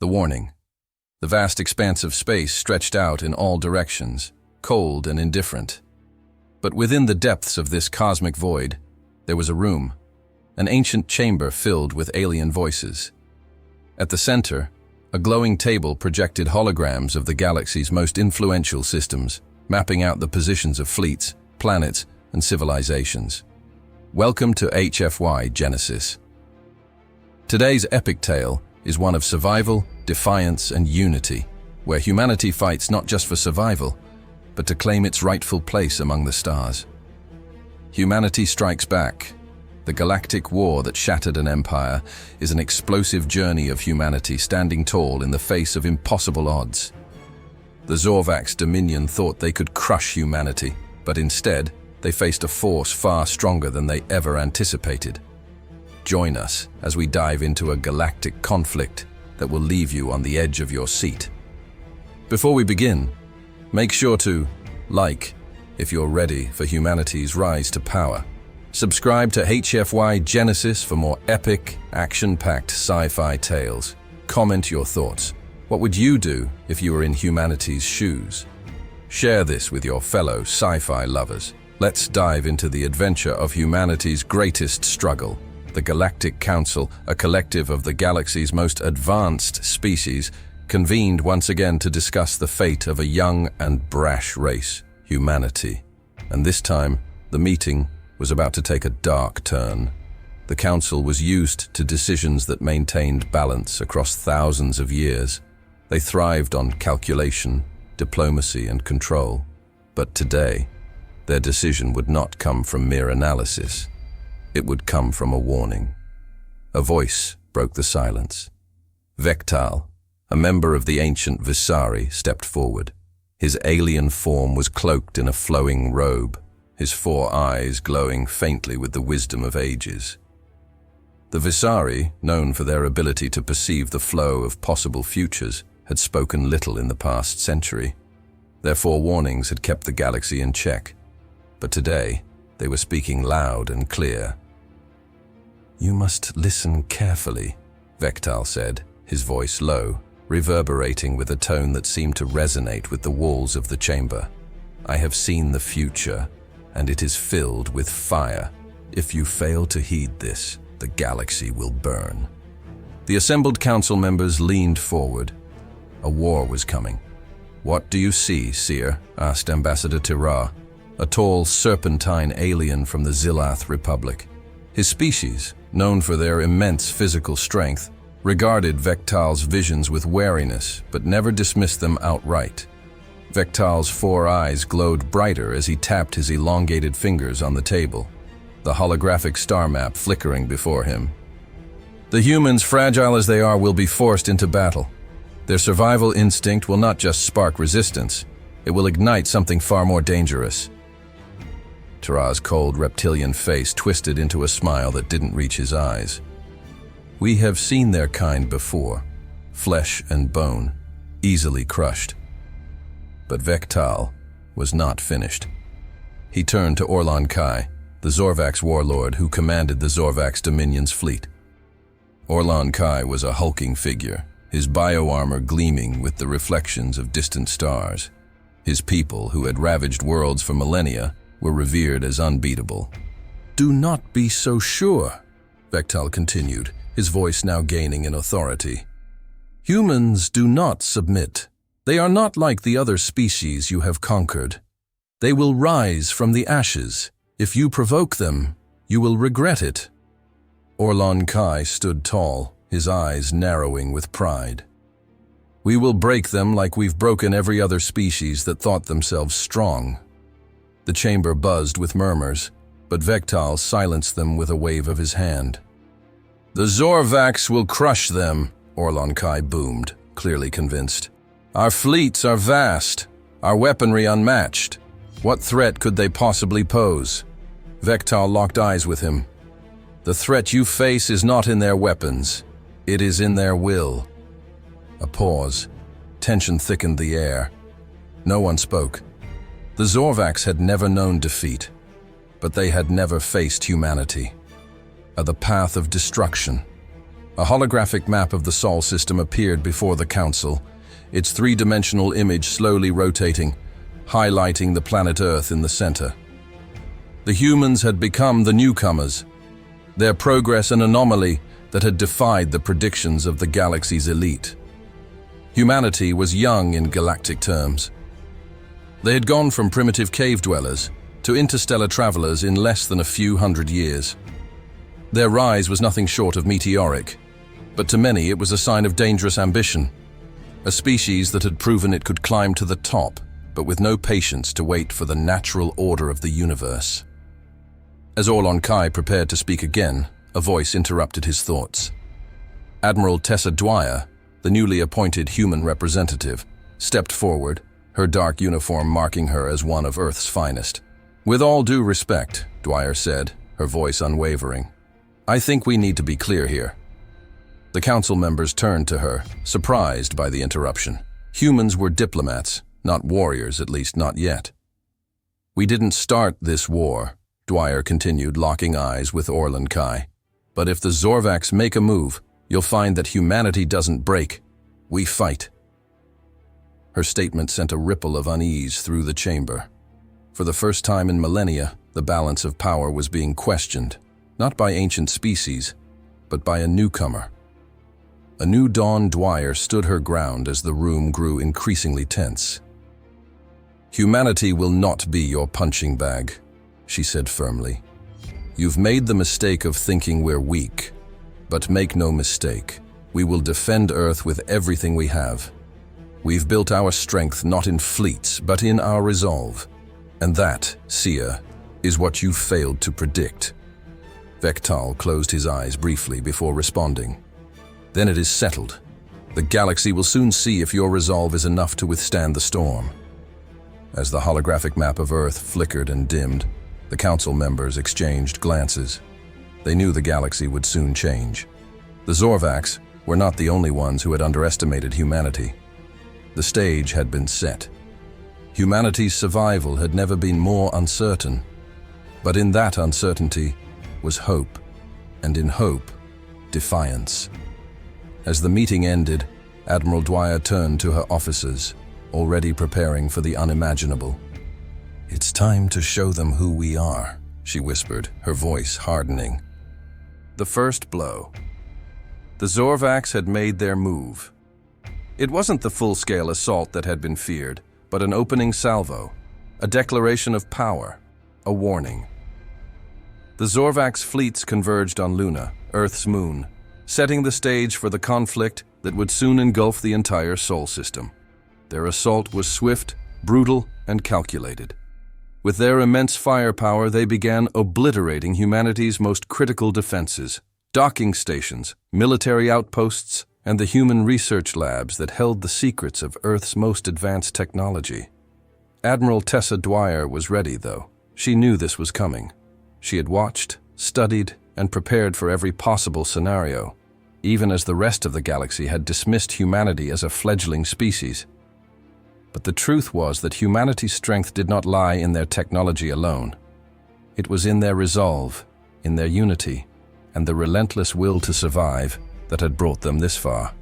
The warning. The vast expanse of space stretched out in all directions, cold and indifferent. But within the depths of this cosmic void, there was a room, an ancient chamber filled with alien voices. At the center, a glowing table projected holograms of the galaxy's most influential systems, mapping out the positions of fleets, planets, and civilizations. Welcome to HFY Genesis. Today's epic tale is one of survival, defiance, and unity, where humanity fights not just for survival, but to claim its rightful place among the stars. Humanity strikes back. The galactic war that shattered an empire is an explosive journey of humanity standing tall in the face of impossible odds. The Zorvax Dominion thought they could crush humanity, but instead, they faced a force far stronger than they ever anticipated. Join us as we dive into a galactic conflict that will leave you on the edge of your seat. Before we begin, make sure to like if you're ready for humanity's rise to power. Subscribe to HFY Genesis for more epic, action-packed sci-fi tales. Comment your thoughts. What would you do if you were in humanity's shoes? Share this with your fellow sci-fi lovers. Let's dive into the adventure of humanity's greatest struggle. The Galactic Council, a collective of the galaxy's most advanced species, convened once again to discuss the fate of a young and brash race, humanity. And this time, the meeting was about to take a dark turn. The Council was used to decisions that maintained balance across thousands of years. They thrived on calculation, diplomacy, and control. But today, their decision would not come from mere analysis. It would come from a warning. A voice broke the silence. Vectal, a member of the ancient Visari, stepped forward. His alien form was cloaked in a flowing robe, his 4 eyes glowing faintly with the wisdom of ages. The Visari, known for their ability to perceive the flow of possible futures, had spoken little in the past century. Their forewarnings had kept the galaxy in check. But today, they were speaking loud and clear. "You must listen carefully," Vectal said, his voice low, reverberating with a tone that seemed to resonate with the walls of the chamber. "I have seen the future, and it is filled with fire. If you fail to heed this, the galaxy will burn." The assembled council members leaned forward. A war was coming. "What do you see, Seer?" asked Ambassador Tira, a tall, serpentine alien from the Zilath Republic. His species, known for their immense physical strength, regarded Vectal's visions with wariness, but never dismissed them outright. Vectal's 4 eyes glowed brighter as he tapped his elongated fingers on the table, the holographic star map flickering before him. "The humans, fragile as they are, will be forced into battle. Their survival instinct will not just spark resistance, it will ignite something far more dangerous." Tara's cold reptilian face twisted into a smile that didn't reach his eyes. "We have seen their kind before, flesh and bone, easily crushed." But Vectal was not finished. He turned to Orlan Kai, the Zorvax warlord who commanded the Zorvax Dominion's fleet. Orlan Kai was a hulking figure, his bioarmor gleaming with the reflections of distant stars. His people, who had ravaged worlds for millennia, were revered as unbeatable. "Do not be so sure," Vectal continued, his voice now gaining in authority. "Humans do not submit. They are not like the other species you have conquered. They will rise from the ashes. If you provoke them, you will regret it." Orlan Kai stood tall, his eyes narrowing with pride. "We will break them like we've broken every other species that thought themselves strong." The chamber buzzed with murmurs, but Vectal silenced them with a wave of his hand. "The Zorvax will crush them," Orlan Kai boomed, clearly convinced. "Our fleets are vast, our weaponry unmatched. What threat could they possibly pose?" Vectal locked eyes with him. "The threat you face is not in their weapons, it is in their will." A pause. Tension thickened the air. No one spoke. The Zorvax had never known defeat, but they had never faced humanity. The path of destruction. A holographic map of the Sol system appeared before the Council, its three-dimensional image slowly rotating, highlighting the planet Earth in the center. The humans had become the newcomers, their progress an anomaly that had defied the predictions of the galaxy's elite. Humanity was young in galactic terms. They had gone from primitive cave dwellers to interstellar travelers in less than a few hundred years. Their rise was nothing short of meteoric, but to many it was a sign of dangerous ambition, a species that had proven it could climb to the top, but with no patience to wait for the natural order of the universe. As Orlon Kai prepared to speak again, a voice interrupted his thoughts. Admiral Tessa Dwyer, the newly appointed human representative, stepped forward, her dark uniform marking her as one of Earth's finest. "With all due respect," Dwyer said, her voice unwavering, "I think we need to be clear here." The council members turned to her, surprised by the interruption. Humans were diplomats, not warriors, at least not yet. "We didn't start this war," Dwyer continued, locking eyes with Orlon Kai. "But if the Zorvax make a move, you'll find that humanity doesn't break. We fight." Her statement sent a ripple of unease through the chamber. For the first time in millennia, the balance of power was being questioned, not by ancient species, but by a newcomer. A new Dawn Dwyer stood her ground as the room grew increasingly tense. "Humanity will not be your punching bag," she said firmly. "You've made the mistake of thinking we're weak, but make no mistake, we will defend Earth with everything we have. We've built our strength not in fleets, but in our resolve. And that, Sia, is what you failed to predict." Vektal closed his eyes briefly before responding. "Then it is settled. The galaxy will soon see if your resolve is enough to withstand the storm." As the holographic map of Earth flickered and dimmed, the council members exchanged glances. They knew the galaxy would soon change. The Zorvax were not the only ones who had underestimated humanity. The stage had been set. Humanity's survival had never been more uncertain. But in that uncertainty was hope, and in hope, defiance. As the meeting ended, Admiral Dwyer turned to her officers, already preparing for the unimaginable. "It's time to show them who we are," she whispered, her voice hardening. The first blow. The Zorvax had made their move. It wasn't the full-scale assault that had been feared, but an opening salvo, a declaration of power, a warning. The Zorvax fleets converged on Luna, Earth's moon, setting the stage for the conflict that would soon engulf the entire Sol system. Their assault was swift, brutal, and calculated. With their immense firepower, they began obliterating humanity's most critical defenses: docking stations, military outposts, and the human research labs that held the secrets of Earth's most advanced technology. Admiral Tessa Dwyer was ready, though. She knew this was coming. She had watched, studied, and prepared for every possible scenario, even as the rest of the galaxy had dismissed humanity as a fledgling species. But the truth was that humanity's strength did not lie in their technology alone. It was in their resolve, in their unity, and the relentless will to survive that had brought them this far.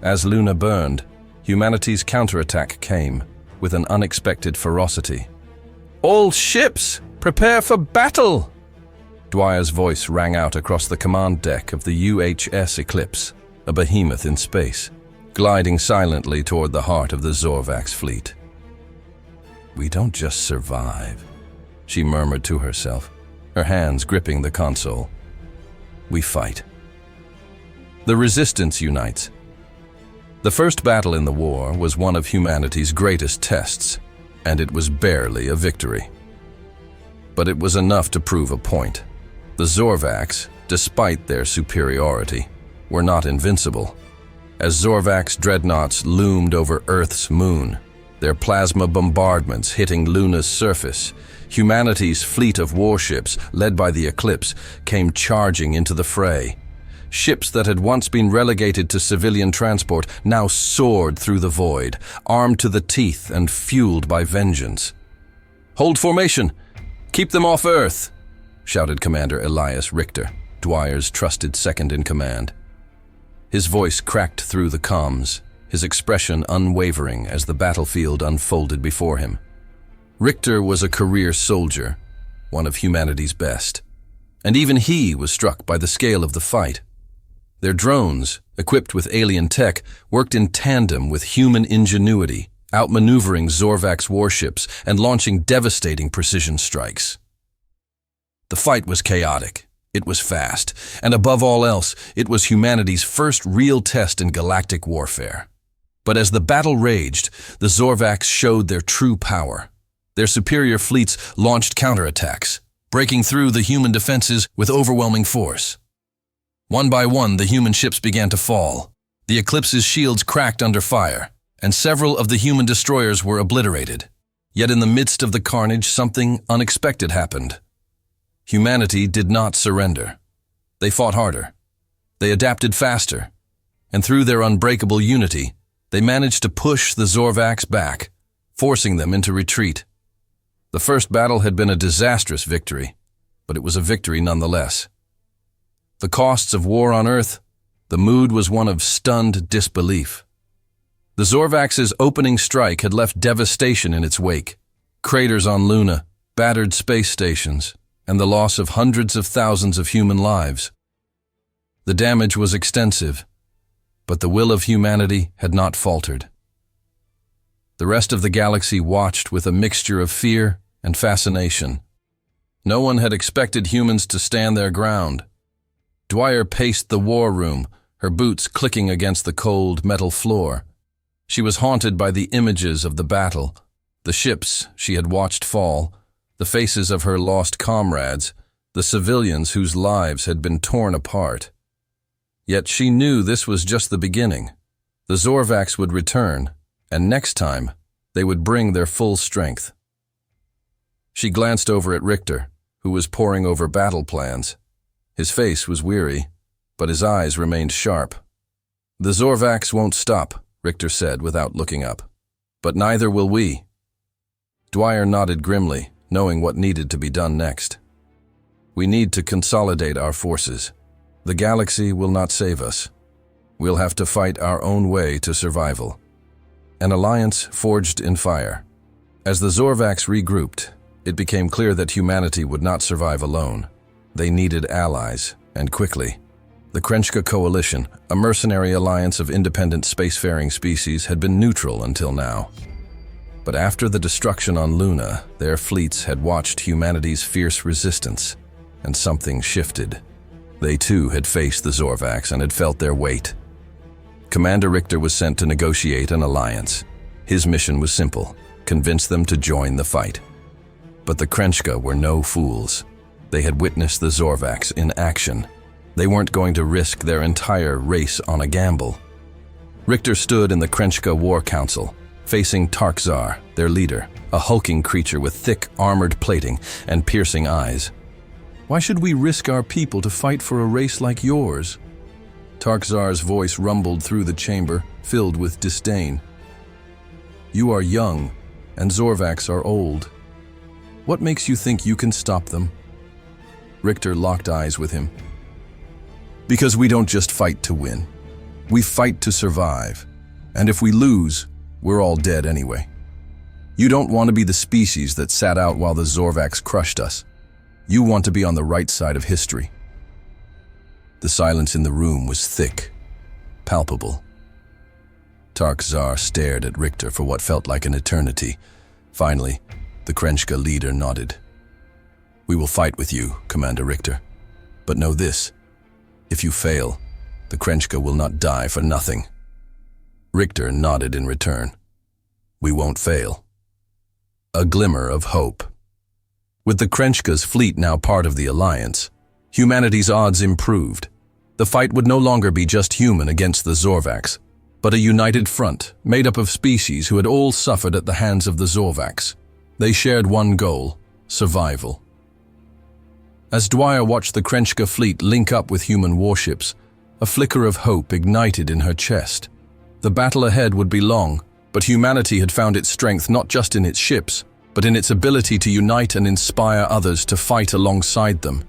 As Luna burned, humanity's counterattack came with an unexpected ferocity. "All ships, prepare for battle!" Dwyer's voice rang out across the command deck of the UHS Eclipse, a behemoth in space, gliding silently toward the heart of the Zorvax fleet. "We don't just survive," she murmured to herself, her hands gripping the console. "We fight." The resistance unites. The first battle in the war was one of humanity's greatest tests, and it was barely a victory. But it was enough to prove a point. The Zorvax, despite their superiority, were not invincible. As Zorvax dreadnoughts loomed over Earth's moon, their plasma bombardments hitting Luna's surface, humanity's fleet of warships, led by the Eclipse, came charging into the fray. Ships that had once been relegated to civilian transport now soared through the void, armed to the teeth and fueled by vengeance. "Hold formation! Keep them off Earth!" shouted Commander Elias Richter, Dwyer's trusted second-in-command. His voice cracked through the comms, his expression unwavering as the battlefield unfolded before him. Richter was a career soldier, one of humanity's best, and even he was struck by the scale of the fight. Their drones, equipped with alien tech, worked in tandem with human ingenuity, outmaneuvering Zorvax warships and launching devastating precision strikes. The fight was chaotic. It was fast, and above all else, it was humanity's first real test in galactic warfare. But as the battle raged, the Zorvax showed their true power. Their superior fleets launched counterattacks, breaking through the human defenses with overwhelming force. One by one, the human ships began to fall. The Eclipse's shields cracked under fire, and several of the human destroyers were obliterated. Yet in the midst of the carnage, something unexpected happened. Humanity did not surrender. They fought harder. They adapted faster. And through their unbreakable unity, they managed to push the Zorvax back, forcing them into retreat. The first battle had been a disastrous victory, but it was a victory nonetheless. The costs of war on Earth, the mood was one of stunned disbelief. The Zorvax's opening strike had left devastation in its wake. Craters on Luna, battered space stations, and the loss of hundreds of thousands of human lives. The damage was extensive, but the will of humanity had not faltered. The rest of the galaxy watched with a mixture of fear and fascination. No one had expected humans to stand their ground. Dwyer paced the war room, her boots clicking against the cold metal floor. She was haunted by the images of the battle, the ships she had watched fall, the faces of her lost comrades, the civilians whose lives had been torn apart. Yet she knew this was just the beginning. The Zorvax would return, and next time, they would bring their full strength. She glanced over at Richter, who was poring over battle plans. His face was weary, but his eyes remained sharp. "The Zorvax won't stop," Richter said without looking up. "But neither will we." Dwyer nodded grimly, knowing what needed to be done next. "We need to consolidate our forces. The galaxy will not save us. We'll have to fight our own way to survival." An alliance forged in fire. As the Zorvax regrouped, it became clear that humanity would not survive alone. They needed allies, and quickly. The Krenchka Coalition, a mercenary alliance of independent spacefaring species, had been neutral until now. But after the destruction on Luna, their fleets had watched humanity's fierce resistance, and something shifted. They too had faced the Zorvax and had felt their weight. Commander Richter was sent to negotiate an alliance. His mission was simple: convince them to join the fight. But the Krenchka were no fools. They had witnessed the Zorvax in action. They weren't going to risk their entire race on a gamble. Richter stood in the Krenchka War Council, facing Tarkzar, their leader, a hulking creature with thick, armored plating and piercing eyes. "Why should we risk our people to fight for a race like yours?" Tarkzar's voice rumbled through the chamber, filled with disdain. "You are young, and Zorvax are old. What makes you think you can stop them?" Richter locked eyes with him. "Because we don't just fight to win. We fight to survive. And if we lose, we're all dead anyway. You don't want to be the species that sat out while the Zorvax crushed us. You want to be on the right side of history." The silence in the room was thick, palpable. Tarkzar stared at Richter for what felt like an eternity. Finally, the Krenchka leader nodded. "We will fight with you, Commander Richter. But know this: if you fail, the Krenchka will not die for nothing." Richter nodded in return. "We won't fail." A glimmer of hope. With the Krenchka's fleet now part of the alliance, humanity's odds improved. The fight would no longer be just human against the Zorvax, but a united front made up of species who had all suffered at the hands of the Zorvax. They shared one goal: survival. As Dwyer watched the Krenchka fleet link up with human warships, a flicker of hope ignited in her chest. The battle ahead would be long, but humanity had found its strength not just in its ships, but in its ability to unite and inspire others to fight alongside them.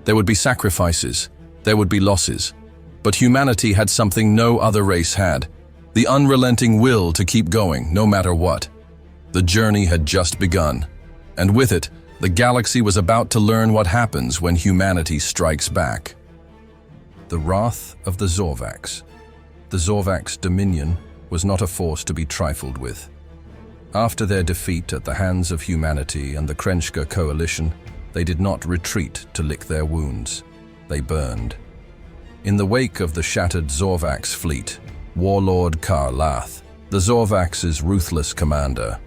There would be sacrifices, there would be losses, But humanity had something no other race had: the unrelenting will to keep going, no matter what. The journey had just begun, and with it, the galaxy was about to learn what happens when humanity strikes back. The wrath of the Zorvax. The Zorvax Dominion was not a force to be trifled with. After their defeat at the hands of humanity and the Krenska coalition, they did not retreat to lick their wounds. They burned. In the wake of the shattered Zorvax fleet, Warlord Karlath, the Zorvax's ruthless commander,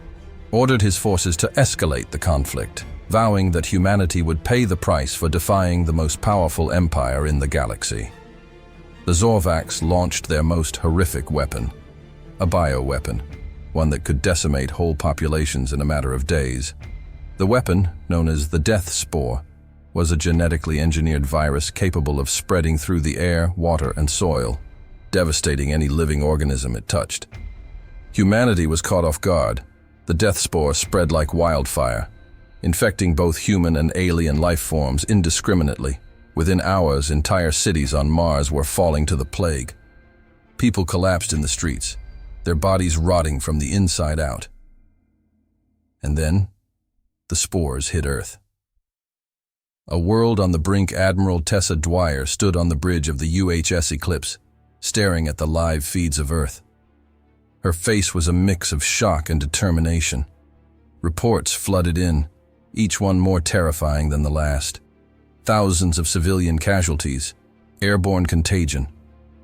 ordered his forces to escalate the conflict, vowing that humanity would pay the price for defying the most powerful empire in the galaxy. The Zorvax launched their most horrific weapon, a bioweapon, one that could decimate whole populations in a matter of days. The weapon, known as the Death Spore, was a genetically engineered virus capable of spreading through the air, water, and soil, devastating any living organism it touched. Humanity was caught off guard. The Death Spore spread like wildfire, infecting both human and alien life forms indiscriminately. Within hours, entire cities on Mars were falling to the plague. People collapsed in the streets, their bodies rotting from the inside out. And then, the spores hit Earth. A world on the brink, Admiral Tessa Dwyer stood on the bridge of the UHS Eclipse, staring at the live feeds of Earth. Her face was a mix of shock and determination. Reports flooded in, each one more terrifying than the last. Thousands of civilian casualties, airborne contagion,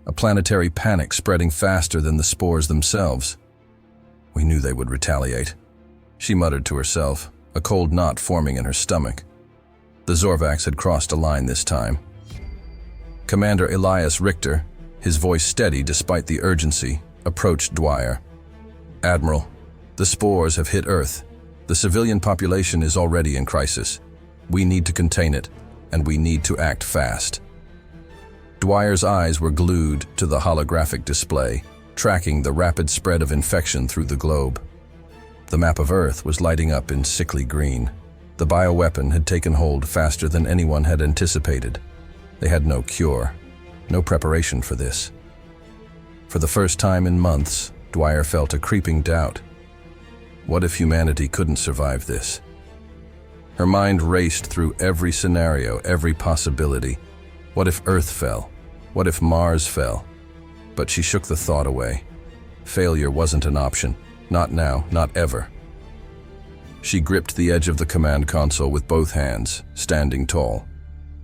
a planetary panic spreading faster than the spores themselves. We knew they would retaliate, she muttered to herself, a cold knot forming in her stomach. The Zorvax had crossed a line this time. Commander Elias Richter, his voice steady despite the urgency, approached Dwyer. "Admiral, the spores have hit Earth. The civilian population is already in crisis. We need to contain it, and we need to act fast." Dwyer's eyes were glued to the holographic display, tracking the rapid spread of infection through the globe. The map of Earth was lighting up in sickly green. The bioweapon had taken hold faster than anyone had anticipated. They had no cure, no preparation for this. For the first time in months, Dwyer felt a creeping doubt. What if humanity couldn't survive this? Her mind raced through every scenario, every possibility. What if Earth fell? What if Mars fell? But she shook the thought away. Failure wasn't an option. Not now, not ever. She gripped the edge of the command console with both hands, standing tall.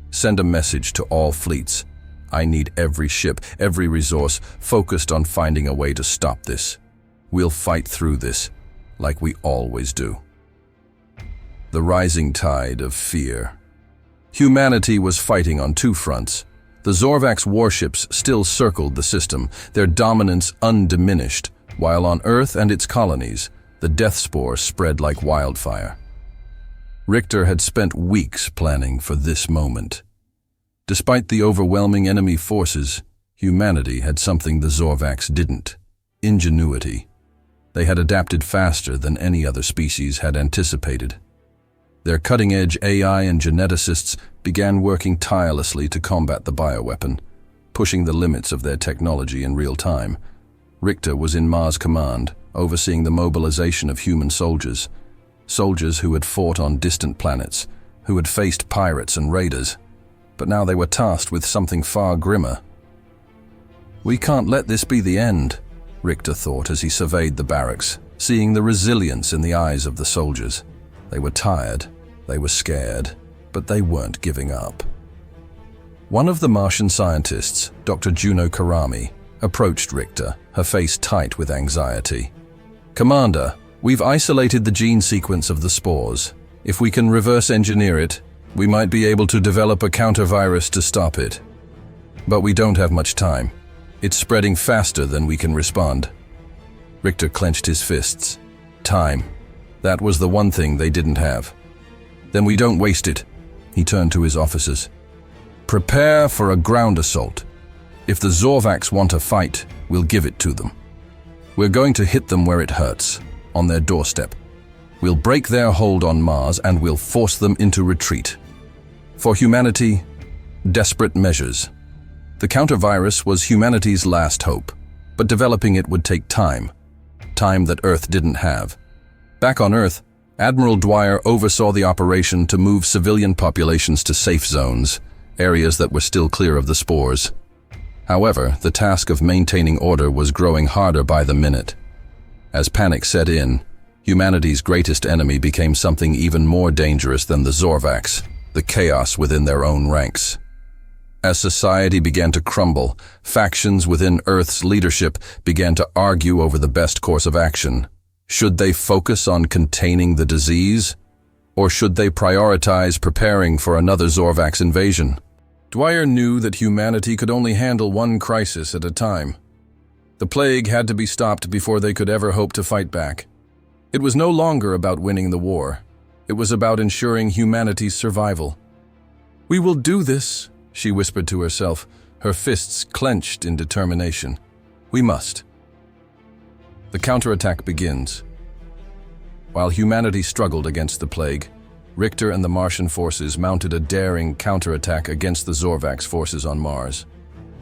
"Send a message to all fleets. I need every ship, every resource, focused on finding a way to stop this. We'll fight through this, like we always do." The rising tide of fear. Humanity was fighting on two fronts. The Zorvax warships still circled the system, their dominance undiminished, while on Earth and its colonies, the death spore spread like wildfire. Richter had spent weeks planning for this moment. Despite the overwhelming enemy forces, humanity had something the Zorvax didn't: ingenuity. They had adapted faster than any other species had anticipated. Their cutting-edge AI and geneticists began working tirelessly to combat the bioweapon, pushing the limits of their technology in real time. Richter was in Mars Command, overseeing the mobilization of human soldiers. Soldiers who had fought on distant planets, who had faced pirates and raiders. But now they were tasked with something far grimmer. "We can't let this be the end," Richter thought as he surveyed the barracks, seeing the resilience in the eyes of the soldiers. They were tired, they were scared, but they weren't giving up. One of the Martian scientists, Dr. Juno Karami, approached Richter, her face tight with anxiety. "Commander, we've isolated the gene sequence of the spores. If we can reverse engineer it, we might be able to develop a counter-virus to stop it. But we don't have much time. It's spreading faster than we can respond." Richter clenched his fists. Time. That was the one thing they didn't have. "Then we don't waste it." He turned to his officers. "Prepare for a ground assault. If the Zorvax want a fight, we'll give it to them. We're going to hit them where it hurts, on their doorstep. We'll break their hold on Mars and we'll force them into retreat. For humanity, desperate measures. The counter-virus was humanity's last hope, but developing it would take time. Time that Earth didn't have. Back on Earth, Admiral Dwyer oversaw the operation to move civilian populations to safe zones, areas that were still clear of the spores. However, the task of maintaining order was growing harder by the minute. As panic set in, humanity's greatest enemy became something even more dangerous than the Zorvax, the chaos within their own ranks. As society began to crumble, factions within Earth's leadership began to argue over the best course of action. Should they focus on containing the disease, or should they prioritize preparing for another Zorvax invasion? Dwyer knew that humanity could only handle one crisis at a time. The plague had to be stopped before they could ever hope to fight back. It was no longer about winning the war. It was about ensuring humanity's survival. "We will do this," she whispered to herself, her fists clenched in determination. "We must." The counterattack begins. While humanity struggled against the plague, Richter and the Martian forces mounted a daring counterattack against the Zorvax forces on Mars.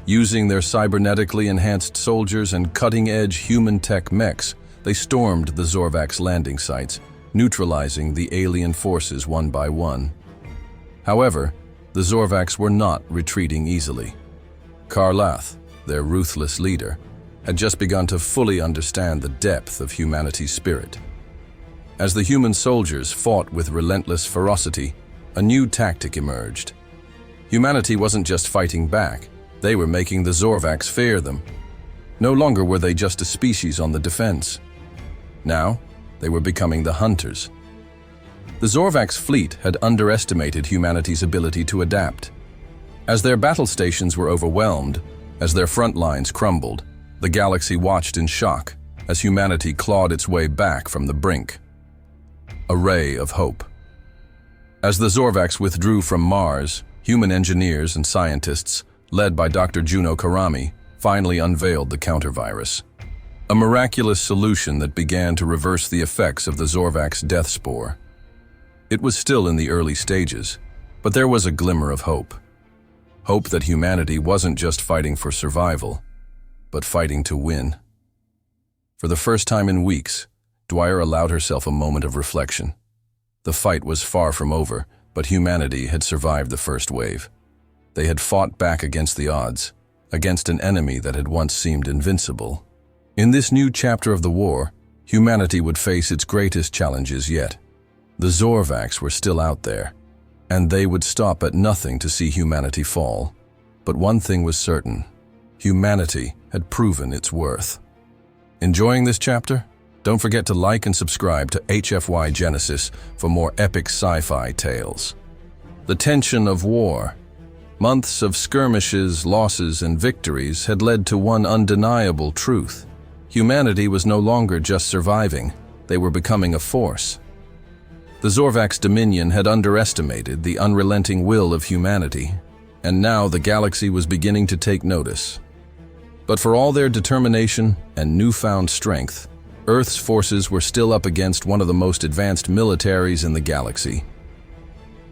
Using their cybernetically enhanced soldiers and cutting-edge human tech mechs, they stormed the Zorvax landing sites, neutralizing the alien forces one by one. However, the Zorvax were not retreating easily. Karlath, their ruthless leader, had just begun to fully understand the depth of humanity's spirit. As the human soldiers fought with relentless ferocity, a new tactic emerged. Humanity wasn't just fighting back, they were making the Zorvax fear them. No longer were they just a species on the defense. Now, they were becoming the hunters. The Zorvax fleet had underestimated humanity's ability to adapt. As their battle stations were overwhelmed, as their front lines crumbled, the galaxy watched in shock as humanity clawed its way back from the brink. A ray of hope. As the Zorvax withdrew from Mars, human engineers and scientists, led by Dr. Juno Karami, finally unveiled the counter-virus. A miraculous solution that began to reverse the effects of the Zorvax death spore. It was still in the early stages, but there was a glimmer of hope. Hope that humanity wasn't just fighting for survival, but fighting to win. For the first time in weeks, Dwyer allowed herself a moment of reflection. The fight was far from over, but humanity had survived the first wave. They had fought back against the odds, against an enemy that had once seemed invincible. In this new chapter of the war, humanity would face its greatest challenges yet. The Zorvax were still out there, and they would stop at nothing to see humanity fall. But one thing was certain: humanity had proven its worth. Enjoying this chapter? Don't forget to like and subscribe to HFY Genesis for more epic sci-fi tales. The tension of war. Months of skirmishes, losses, and victories had led to one undeniable truth. Humanity was no longer just surviving, they were becoming a force. The Zorvax Dominion had underestimated the unrelenting will of humanity, and now the galaxy was beginning to take notice. But for all their determination and newfound strength, Earth's forces were still up against one of the most advanced militaries in the galaxy.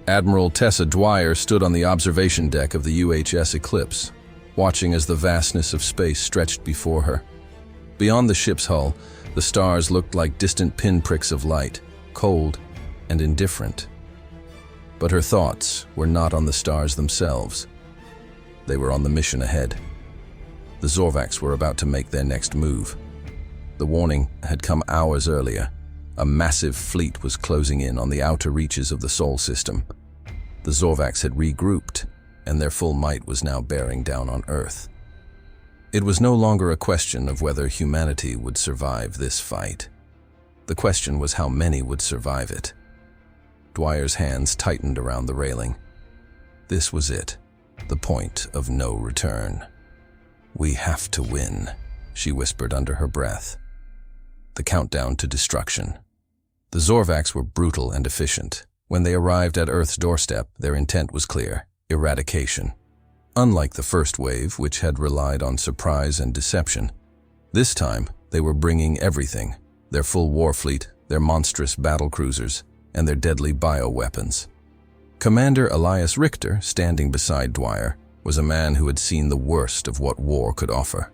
Admiral Tessa Dwyer stood on the observation deck of the UHS Eclipse, watching as the vastness of space stretched before her. Beyond the ship's hull, the stars looked like distant pinpricks of light, cold and indifferent. But her thoughts were not on the stars themselves. They were on the mission ahead. The Zorvax were about to make their next move. The warning had come hours earlier. A massive fleet was closing in on the outer reaches of the Sol system. The Zorvax had regrouped, and their full might was now bearing down on Earth. It was no longer a question of whether humanity would survive this fight. The question was how many would survive it. Dwyer's hands tightened around the railing. This was it, the point of no return. "We have to win," she whispered under her breath. The countdown to destruction. The Zorvax were brutal and efficient. When they arrived at Earth's doorstep, their intent was clear: eradication. Unlike the first wave, which had relied on surprise and deception, this time they were bringing everything: their full war fleet, their monstrous battle cruisers, and their deadly bioweapons. Commander Elias Richter, standing beside Dwyer, was a man who had seen the worst of what war could offer.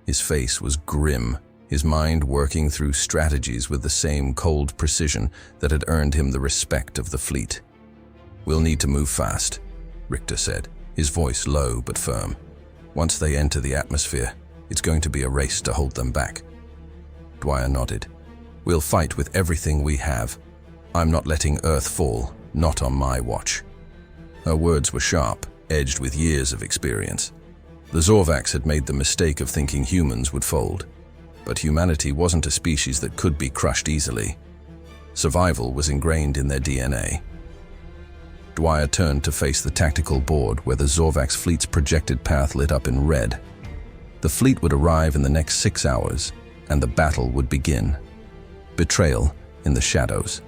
His face was grim, his mind working through strategies with the same cold precision that had earned him the respect of the fleet. "We'll need to move fast," Richter said, his voice low but firm. "Once they enter the atmosphere, it's going to be a race to hold them back." Dwyer nodded. "We'll fight with everything we have. I'm not letting Earth fall, not on my watch." Her words were sharp, edged with years of experience. The Zorvax had made the mistake of thinking humans would fold. But humanity wasn't a species that could be crushed easily. Survival was ingrained in their DNA. Dwyer turned to face the tactical board where the Zorvax fleet's projected path lit up in red. The fleet would arrive in the next 6 hours, and the battle would begin. Betrayal in the shadows.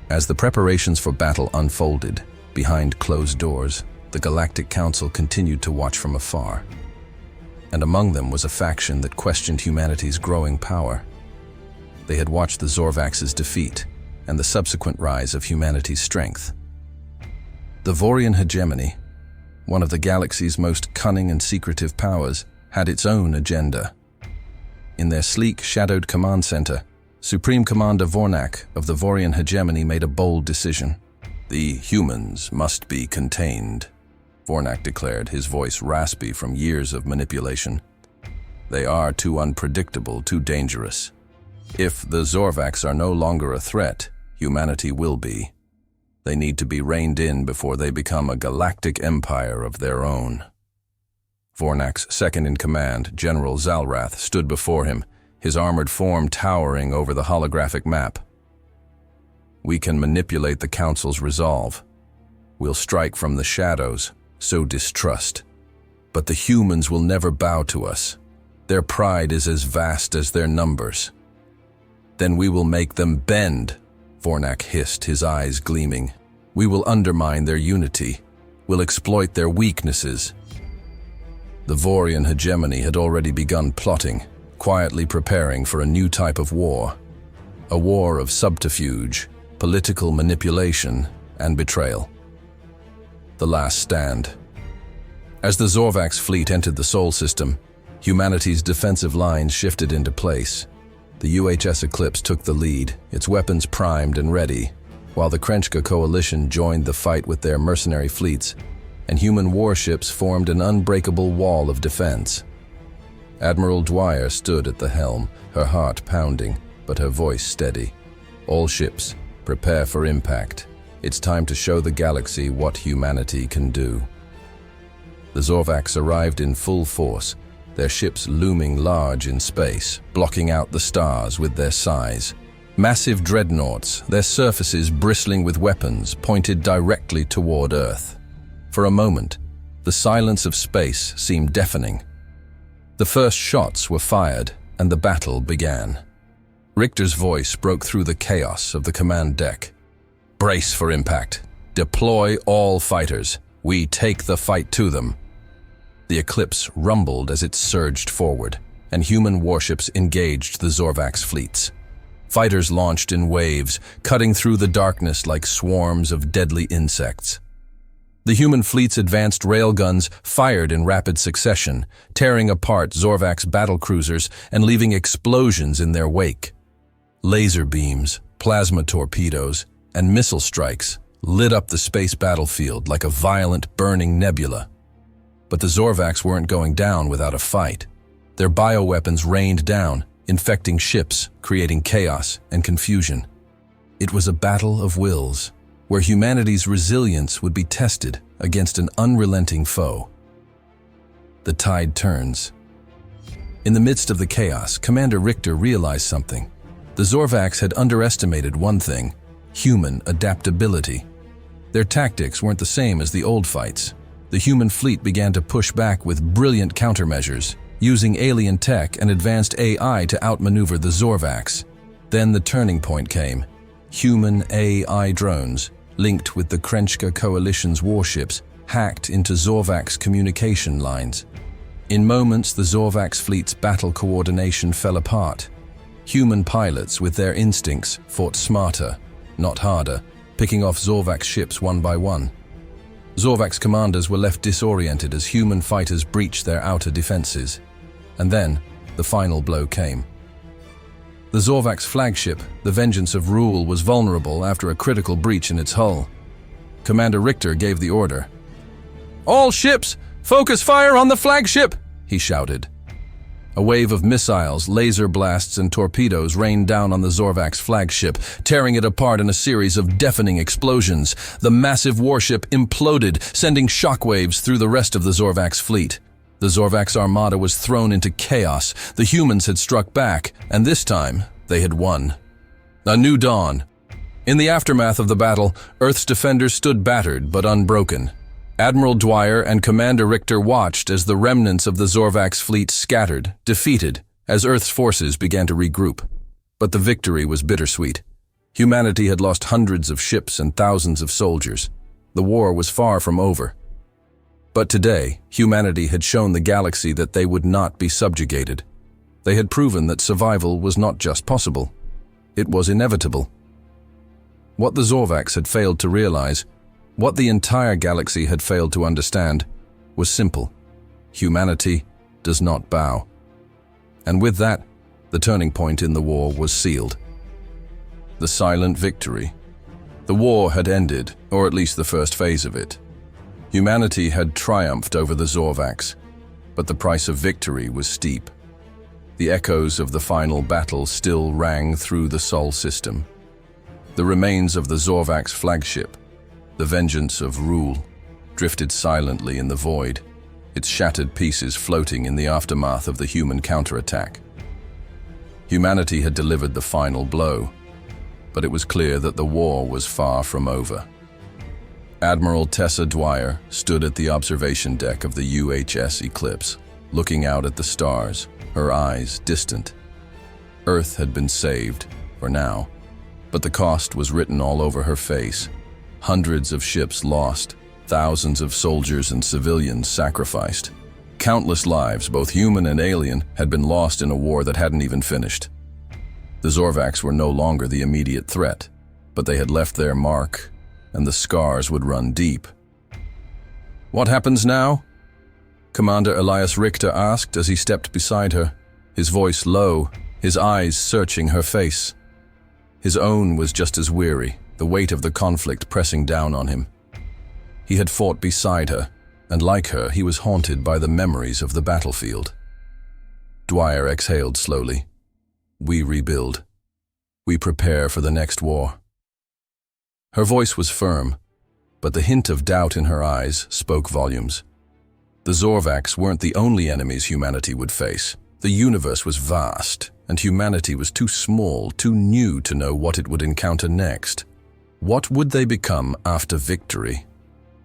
As the preparations for battle unfolded, behind closed doors, the Galactic Council continued to watch from afar. And among them was a faction that questioned humanity's growing power. They had watched the Zorvax's defeat and the subsequent rise of humanity's strength. The Vorian hegemony, one of the galaxy's most cunning and secretive powers, had its own agenda. In their sleek, shadowed command center, Supreme Commander Vornak of the Vorian hegemony made a bold decision. "The humans must be contained," Vornak declared, his voice raspy from years of manipulation. "They are too unpredictable, too dangerous. If the Zorvax are no longer a threat, humanity will be. They need to be reined in before they become a galactic empire of their own." Vornak's second-in-command, General Zalrath, stood before him, his armored form towering over the holographic map. "We can manipulate the Council's resolve. We'll strike from the shadows, sow distrust. But the humans will never bow to us. Their pride is as vast as their numbers." "Then we will make them bend," Vornak hissed, his eyes gleaming. "We will undermine their unity. We'll exploit their weaknesses." The Vorian hegemony had already begun plotting, quietly preparing for a new type of war. A war of subterfuge, political manipulation, and betrayal. The Last Stand. As the Zorvax fleet entered the Sol system, humanity's defensive lines shifted into place. The UHS Eclipse took the lead, its weapons primed and ready, while the Krenchka coalition joined the fight with their mercenary fleets, and human warships formed an unbreakable wall of defense. Admiral Dwyer stood at the helm, her heart pounding, but her voice steady. "All ships, prepare for impact. It's time to show the galaxy what humanity can do." The Zorvax arrived in full force, their ships looming large in space, blocking out the stars with their size. Massive dreadnoughts, their surfaces bristling with weapons, pointed directly toward Earth. For a moment, the silence of space seemed deafening. The first shots were fired, and the battle began. Richter's voice broke through the chaos of the command deck. "Brace for impact. Deploy all fighters. We take the fight to them." The Eclipse rumbled as it surged forward, and human warships engaged the Zorvax fleets. Fighters launched in waves, cutting through the darkness like swarms of deadly insects. The human fleet's advanced railguns fired in rapid succession, tearing apart Zorvax battlecruisers and leaving explosions in their wake. Laser beams, plasma torpedoes, and missile strikes lit up the space battlefield like a violent, burning nebula. But the Zorvax weren't going down without a fight. Their bioweapons rained down, infecting ships, creating chaos and confusion. It was a battle of wills, where humanity's resilience would be tested against an unrelenting foe. The tide turns. In the midst of the chaos, Commander Richter realized something. The Zorvax had underestimated one thing: human adaptability. Their tactics weren't the same as the old fights. The human fleet began to push back with brilliant countermeasures, using alien tech and advanced AI to outmaneuver the Zorvax. Then the turning point came. Human AI drones, linked with the Krenchka coalition's warships, hacked into Zorvax communication lines. In moments, the Zorvax fleet's battle coordination fell apart. Human pilots, with their instincts, fought smarter, not harder, picking off Zorvax ships one by one. Zorvax commanders were left disoriented as human fighters breached their outer defenses. And then, the final blow came. The Zorvax flagship, the Vengeance of Rule, was vulnerable after a critical breach in its hull. Commander Richter gave the order. "All ships, focus fire on the flagship!" he shouted. A wave of missiles, laser blasts, and torpedoes rained down on the Zorvax flagship, tearing it apart in a series of deafening explosions. The massive warship imploded, sending shockwaves through the rest of the Zorvax fleet. The Zorvax armada was thrown into chaos. The humans had struck back, and this time, they had won. A new dawn. In the aftermath of the battle, Earth's defenders stood battered but unbroken. Admiral Dwyer and Commander Richter watched as the remnants of the Zorvax fleet scattered, defeated, as Earth's forces began to regroup. But the victory was bittersweet. Humanity had lost hundreds of ships and thousands of soldiers. The war was far from over. But today, humanity had shown the galaxy that they would not be subjugated. They had proven that survival was not just possible. It was inevitable. What the Zorvax had failed to realize, what the entire galaxy had failed to understand, was simple. Humanity does not bow. And with that, the turning point in the war was sealed. The silent victory. The war had ended, or at least the first phase of it. Humanity had triumphed over the Zorvax, but the price of victory was steep. The echoes of the final battle still rang through the Sol system. The remains of the Zorvax flagship, the Vengeance of Rule, drifted silently in the void, its shattered pieces floating in the aftermath of the human counterattack. Humanity had delivered the final blow, but it was clear that the war was far from over. Admiral Tessa Dwyer stood at the observation deck of the UHS Eclipse, looking out at the stars, her eyes distant. Earth had been saved, for now, but the cost was written all over her face. Hundreds of ships lost, thousands of soldiers and civilians sacrificed. Countless lives, both human and alien, had been lost in a war that hadn't even finished. The Zorvax were no longer the immediate threat, but they had left their mark, and the scars would run deep. "What happens now?" Commander Elias Richter asked as he stepped beside her, his voice low, his eyes searching her face. His own was just as weary, the weight of the conflict pressing down on him. He had fought beside her, and like her, he was haunted by the memories of the battlefield. Dwyer exhaled slowly. "We rebuild. We prepare for the next war." Her voice was firm, but the hint of doubt in her eyes spoke volumes. The Zorvax weren't the only enemies humanity would face. The universe was vast, and humanity was too small, too new to know what it would encounter next. What would they become after victory?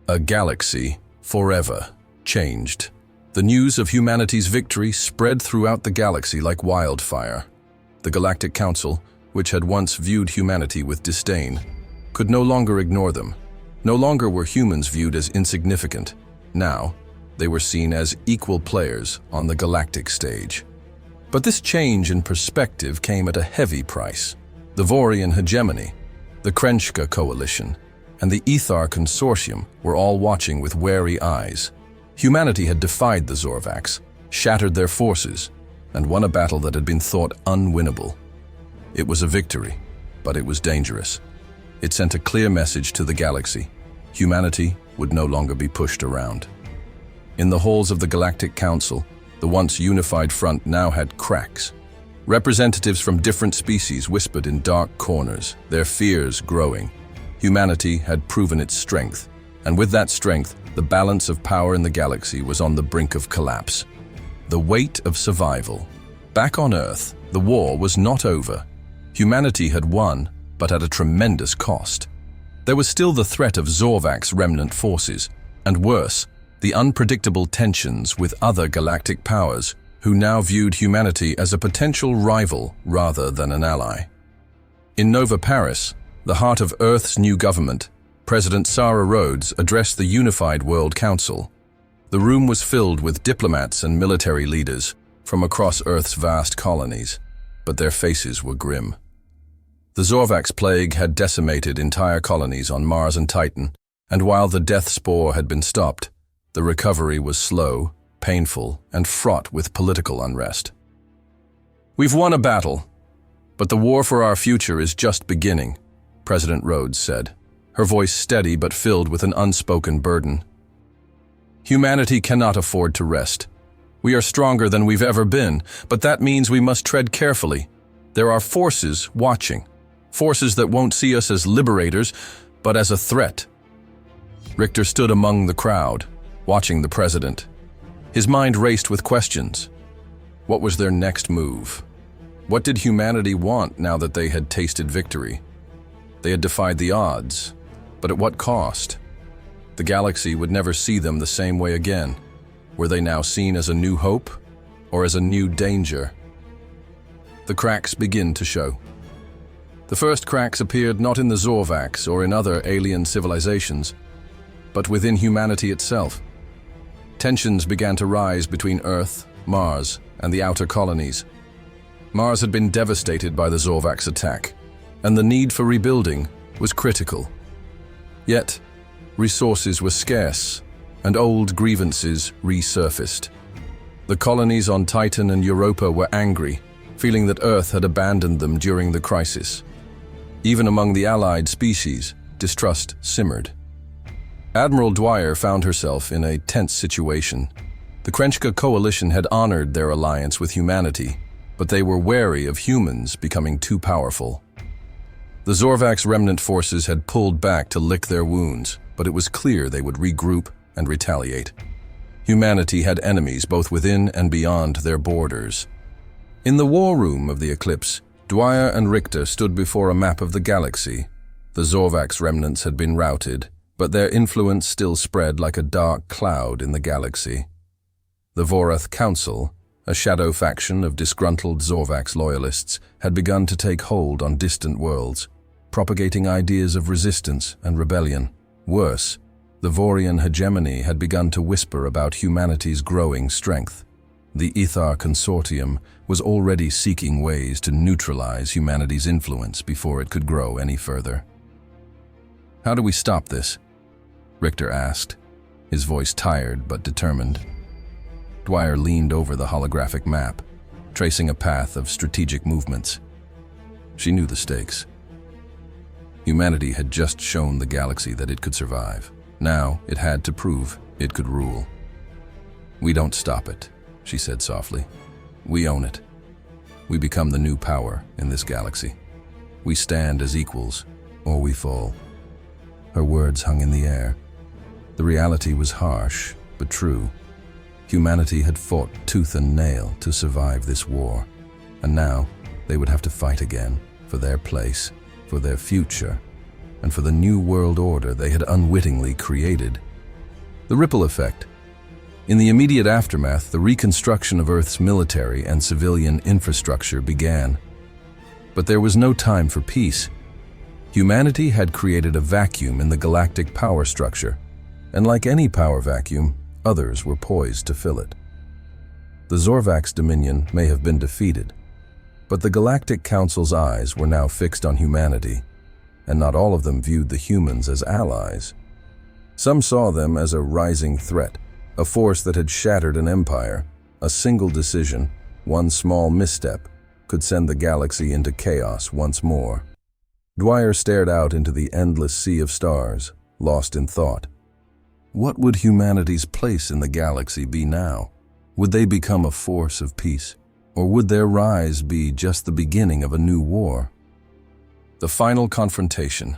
A galaxy, forever, changed. The news of humanity's victory spread throughout the galaxy like wildfire. The Galactic Council, which had once viewed humanity with disdain, could no longer ignore them. No longer were humans viewed as insignificant. Now, they were seen as equal players on the galactic stage. But this change in perspective came at a heavy price. The Vorian hegemony, the Krenshka coalition, and the Ethar consortium were all watching with wary eyes. Humanity had defied the Zorvax, shattered their forces, and won a battle that had been thought unwinnable. It was a victory, but it was dangerous. It sent a clear message to the galaxy. Humanity would no longer be pushed around. In the halls of the Galactic Council, the once unified front now had cracks. Representatives from different species whispered in dark corners, their fears growing. Humanity had proven its strength, and with that strength, the balance of power in the galaxy was on the brink of collapse. The weight of survival. Back on Earth, the war was not over. Humanity had won, but at a tremendous cost. There was still the threat of Zorvax remnant forces, and worse, the unpredictable tensions with other galactic powers, who now viewed humanity as a potential rival rather than an ally. In Nova Paris, the heart of Earth's new government, President Sarah Rhodes addressed the unified World Council. The room was filled with diplomats and military leaders from across Earth's vast colonies, but their faces were grim. The Zorvax plague had decimated entire colonies on Mars and Titan, And while the death spore had been stopped, the recovery was slow, painful, and fraught with political unrest. "We've won a battle, but the war for our future is just beginning," President Rhodes said, her voice steady but filled with an unspoken burden. "Humanity cannot afford to rest. We are stronger than we've ever been, but that means we must tread carefully. There are forces watching, forces that won't see us as liberators, but as a threat." Richter stood among the crowd, watching the president. His mind raced with questions. What was their next move? What did humanity want now that they had tasted victory? They had defied the odds, but at what cost? The galaxy would never see them the same way again. Were they now seen as a new hope, or as a new danger? The cracks begin to show. The first cracks appeared not in the Zorvax or in other alien civilizations, but within humanity itself. Tensions began to rise between Earth, Mars, and the outer colonies. Mars had been devastated by the Zorvax attack, and the need for rebuilding was critical. Yet, resources were scarce, and old grievances resurfaced. The colonies on Titan and Europa were angry, feeling that Earth had abandoned them during the crisis. Even among the allied species, distrust simmered. Admiral Dwyer found herself in a tense situation. The Krenchka coalition had honored their alliance with humanity, but they were wary of humans becoming too powerful. The Zorvax remnant forces had pulled back to lick their wounds, but it was clear they would regroup and retaliate. Humanity had enemies both within and beyond their borders. In the war room of the Eclipse, Dwyer and Richter stood before a map of the galaxy. The Zorvax remnants had been routed, but their influence still spread like a dark cloud in the galaxy. The Zorvax Council, a shadow faction of disgruntled Zorvax loyalists, had begun to take hold on distant worlds, propagating ideas of resistance and rebellion. Worse, the Vorian hegemony had begun to whisper about humanity's growing strength. The Ethar Consortium was already seeking ways to neutralize humanity's influence before it could grow any further. "How do we stop this?" Richter asked, his voice tired but determined. Dwyer leaned over the holographic map, tracing a path of strategic movements. She knew the stakes. Humanity had just shown the galaxy that it could survive. Now it had to prove it could rule. "We don't stop it," she said softly. "We own it. We become the new power in this galaxy. We stand as equals, or we fall." Her words hung in the air. The reality was harsh, but true. Humanity had fought tooth and nail to survive this war, and now they would have to fight again for their place, for their future, and for the new world order they had unwittingly created. The ripple effect. In the immediate aftermath, the reconstruction of Earth's military and civilian infrastructure began. But there was no time for peace. Humanity had created a vacuum in the galactic power structure, and like any power vacuum, others were poised to fill it. The Zorvax Dominion may have been defeated, but the Galactic Council's eyes were now fixed on humanity, and not all of them viewed the humans as allies. Some saw them as a rising threat, a force that had shattered an empire. A single decision, one small misstep, could send the galaxy into chaos once more. Dwyer stared out into the endless sea of stars, lost in thought. What would humanity's place in the galaxy be now? Would they become a force of peace? Or would their rise be just the beginning of a new war? The final confrontation.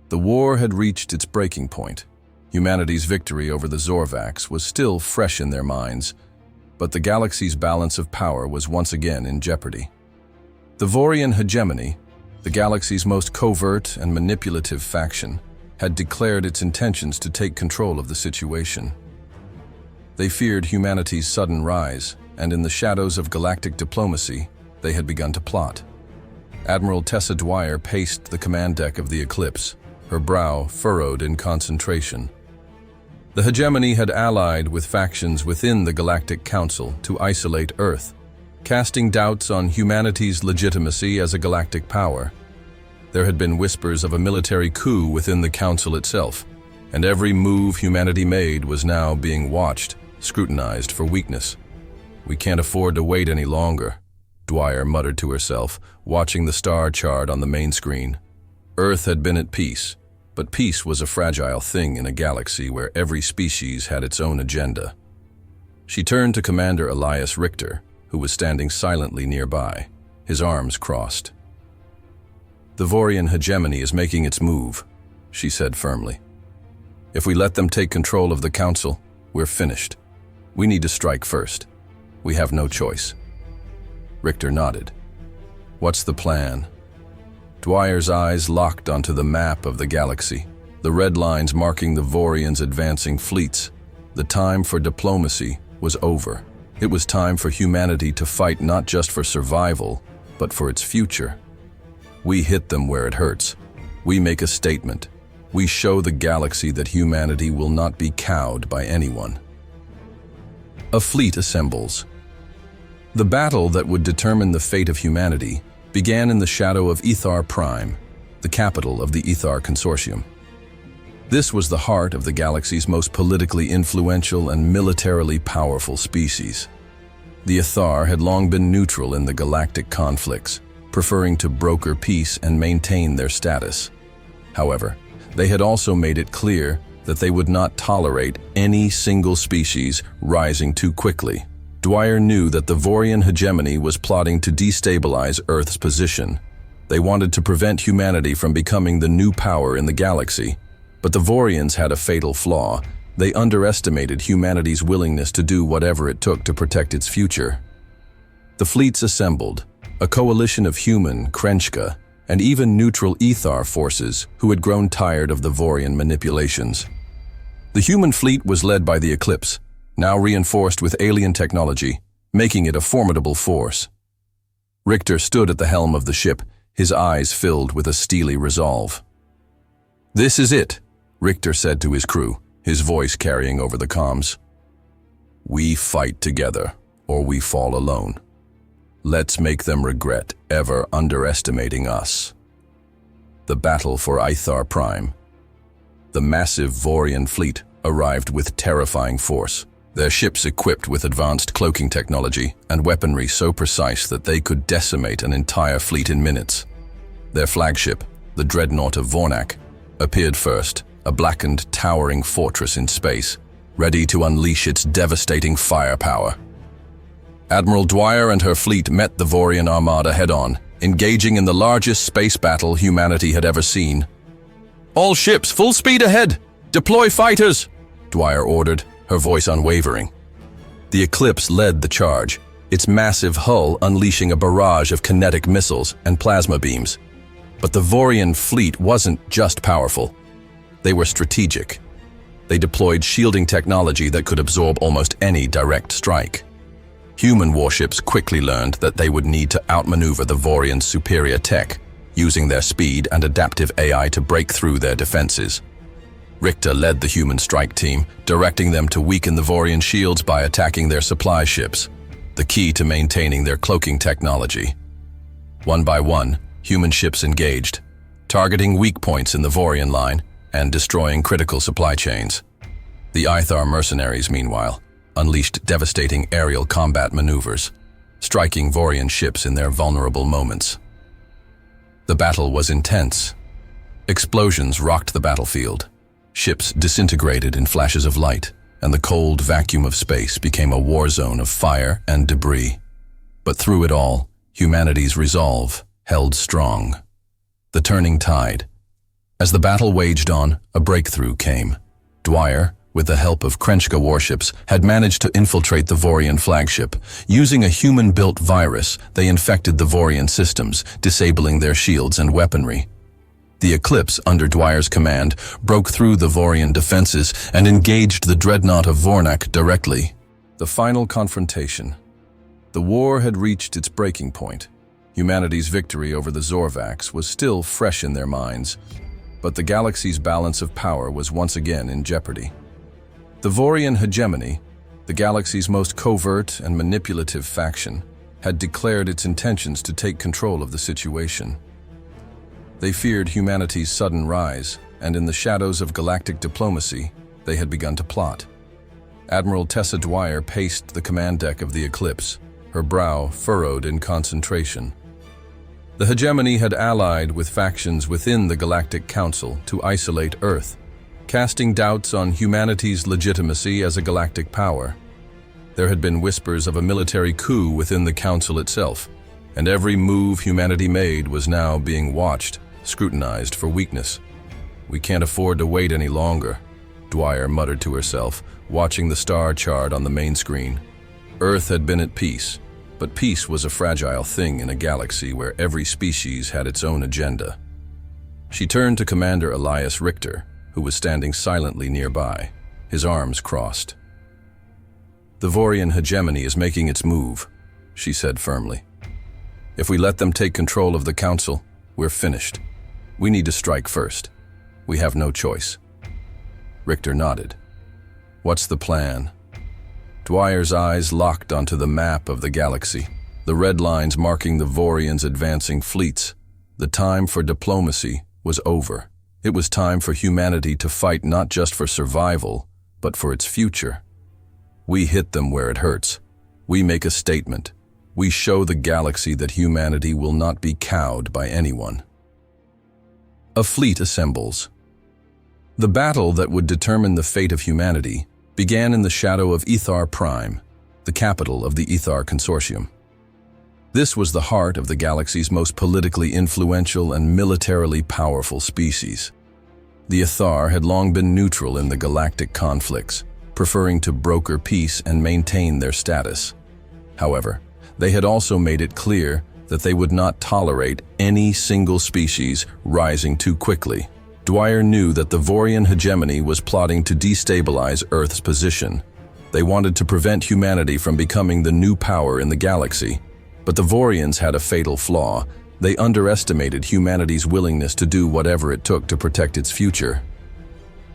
The war had reached its breaking point. Humanity's victory over the Zorvax was still fresh in their minds, but the galaxy's balance of power was once again in jeopardy. The Vorian hegemony, the galaxy's most covert and manipulative faction, had declared its intentions to take control of the situation. They feared humanity's sudden rise, and in the shadows of galactic diplomacy, they had begun to plot. Admiral Tessa Dwyer paced the command deck of the Eclipse, her brow furrowed in concentration. The hegemony had allied with factions within the Galactic Council to isolate Earth, casting doubts on humanity's legitimacy as a galactic power. There had been whispers of a military coup within the Council itself, and every move humanity made was now being watched, scrutinized for weakness. "We can't afford to wait any longer," Dwyer muttered to herself, watching the star chart on the main screen. Earth had been at peace, but peace was a fragile thing in a galaxy where every species had its own agenda. She turned to Commander Elias Richter, who was standing silently nearby, his arms crossed. "The Vorian hegemony is making its move," she said firmly. "If we let them take control of the Council, we're finished. We need to strike first. We have no choice." Richter nodded. "What's the plan?" Dwyer's eyes locked onto the map of the galaxy, the red lines marking the Vorians' advancing fleets. The time for diplomacy was over. It was time for humanity to fight not just for survival, but for its future. We hit them where it hurts. We make a statement. We show the galaxy that humanity will not be cowed by anyone. A fleet assembles. The battle that would determine the fate of humanity began in the shadow of Ethar Prime, the capital of the Ethar Consortium. This was the heart of the galaxy's most politically influential and militarily powerful species. The Ethar had long been neutral in the galactic conflicts, preferring to broker peace and maintain their status. However, they had also made it clear that they would not tolerate any single species rising too quickly. Dwyer knew that the Vorian hegemony was plotting to destabilize Earth's position. They wanted to prevent humanity from becoming the new power in the galaxy. But the Vorians had a fatal flaw. They underestimated humanity's willingness to do whatever it took to protect its future. The fleets assembled, a coalition of human, Krenchka, and even neutral Ethar forces who had grown tired of the Vorian manipulations. The human fleet was led by the Eclipse, now reinforced with alien technology, making it a formidable force. Richter stood at the helm of the ship, his eyes filled with a steely resolve. "This is it," Richter said to his crew, his voice carrying over the comms. "We fight together, or we fall alone. Let's make them regret ever underestimating us." The battle for Ithar Prime. The massive Vorian fleet arrived with terrifying force, their ships equipped with advanced cloaking technology and weaponry so precise that they could decimate an entire fleet in minutes. Their flagship, the dreadnought of Vornak, appeared first, a blackened, towering fortress in space, ready to unleash its devastating firepower. Admiral Dwyer and her fleet met the Vorian armada head-on, engaging in the largest space battle humanity had ever seen. "All ships, full speed ahead! Deploy fighters!" Dwyer ordered, her voice unwavering. The Eclipse led the charge, its massive hull unleashing a barrage of kinetic missiles and plasma beams. But the Vorian fleet wasn't just powerful. They were strategic. They deployed shielding technology that could absorb almost any direct strike. Human warships quickly learned that they would need to outmaneuver the Vorians' superior tech, using their speed and adaptive AI to break through their defenses. Richter led the human strike team, directing them to weaken the Vorian shields by attacking their supply ships, the key to maintaining their cloaking technology. One by one, human ships engaged, targeting weak points in the Vorian line and destroying critical supply chains. The Ithar mercenaries, meanwhile, unleashed devastating aerial combat maneuvers, striking Vorian ships in their vulnerable moments. The battle was intense. Explosions rocked the battlefield. Ships disintegrated in flashes of light, and the cold vacuum of space became a war zone of fire and debris. But through it all, humanity's resolve held strong. The turning tide. As the battle waged on, a breakthrough came. Dwyer, with the help of Krenchka warships, had managed to infiltrate the Vorian flagship. Using a human-built virus, they infected the Vorian systems, disabling their shields and weaponry. The Eclipse, under Dwyer's command, broke through the Vorian defenses and engaged the dreadnought of Vornak directly. The final confrontation. The war had reached its breaking point. Humanity's victory over the Zorvax was still fresh in their minds, but the galaxy's balance of power was once again in jeopardy. The Vorian hegemony, the galaxy's most covert and manipulative faction, had declared its intentions to take control of the situation. They feared humanity's sudden rise, and in the shadows of galactic diplomacy, they had begun to plot. Admiral Tessa Dwyer paced the command deck of the Eclipse, her brow furrowed in concentration. The hegemony had allied with factions within the Galactic Council to isolate Earth, casting doubts on humanity's legitimacy as a galactic power. There had been whispers of a military coup within the Council itself, and every move humanity made was now being watched, scrutinized for weakness. "We can't afford to wait any longer," Dwyer muttered to herself, watching the star chart on the main screen. Earth had been at peace, but peace was a fragile thing in a galaxy where every species had its own agenda. She turned to Commander Elias Richter, who was standing silently nearby, his arms crossed. "The Vorian hegemony is making its move," she said firmly. "If we let them take control of the Council, we're finished. We need to strike first. We have no choice." Richter nodded. "What's the plan?" Dwyer's eyes locked onto the map of the galaxy, the red lines marking the Vorians' advancing fleets. The time for diplomacy was over. It was time for humanity to fight not just for survival, but for its future. We hit them where it hurts. We make a statement. We show the galaxy that humanity will not be cowed by anyone. A fleet assembles. The battle that would determine the fate of humanity began in the shadow of Ethar Prime, the capital of the Ethar Consortium. This was the heart of the galaxy's most politically influential and militarily powerful species. The Ethar had long been neutral in the galactic conflicts, preferring to broker peace and maintain their status. However, they had also made it clear that they would not tolerate any single species rising too quickly. Dwyer knew that the Vorian hegemony was plotting to destabilize Earth's position. They wanted to prevent humanity from becoming the new power in the galaxy. But the Vorians had a fatal flaw. They underestimated humanity's willingness to do whatever it took to protect its future.